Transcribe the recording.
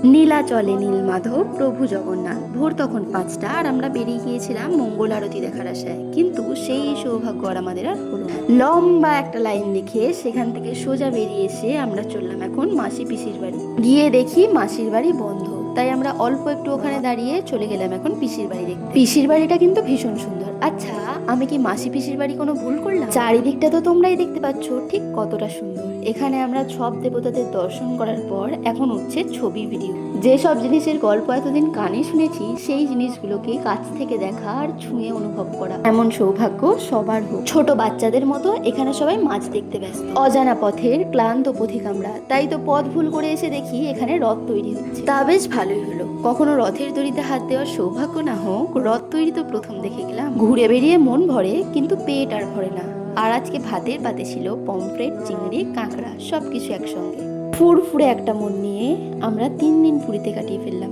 নীলাচলে নীলমাধব প্রভু জগন্নাথ। ভোর তখন 5টা, আর আমরা বেরিয়ে গিয়েছিলাম মঙ্গল আরতি দেখার আশায়। কিন্তু সেই সৌভাগ্য আর আমাদের আর হলো না। লম্বা একটা লাইন দেখে সেখান থেকে সোজা বেরিয়ে এসে আমরা চললাম এখন মাসি পিসির বাড়ি। গিয়ে দেখি মাসির বাড়ি বন্ধ, তাই আমরা অল্প একটু ওখানে দাঁড়িয়ে চলে গেলাম এখন পিসির বাড়ি দেখতে। পিসির বাড়িটা কিন্তু ভীষণ সুন্দর। আচ্ছা, আমি কি মাসি পিসির বাড়ি কোনো ভুল করলাম? চারিদিকটা তো তোমরাই দেখতে পাচ্ছ ঠিক কতটা সুন্দর। এখানে আমরা সব দেবতাদের দর্শন করার পর এখন উঠছে ছবি ভিডিও। যেসব জিনিসের গল্প এতদিন কানে শুনেছি সেই জিনিসগুলোকে কাছ থেকে দেখা আর ছুঁয়ে অনুভব করা, এমন সৌভাগ্য সবার হোক। ছোট বাচ্চাদের মতো এখানে সবাই মাছ দেখতে ব্যস্ত। অজানা পথের ক্লান্ত পথিক আমরা, তাই তো পথ ভুল করে এসে দেখি এখানে রথ তৈরি হচ্ছে। তা বেশ ভালোই হলো। কখনো রথের দড়িতে হাত দেওয়ার সৌভাগ্য না হোক, রথ তৈরি তো প্রথম দেখে গেলাম। ঘুরে বেরিয়ে মন ভরে, কিন্তু পেট আর ভরে না। আর আজকে ভাতের পাতে ছিল পমফ্রেট, চিংড়ি, কাঁকড়া, সবকিছু একসঙ্গে। ফুরফুরে একটা মন নিয়ে আমরা 3 দিন পুরীতে কাটিয়ে ফেললাম।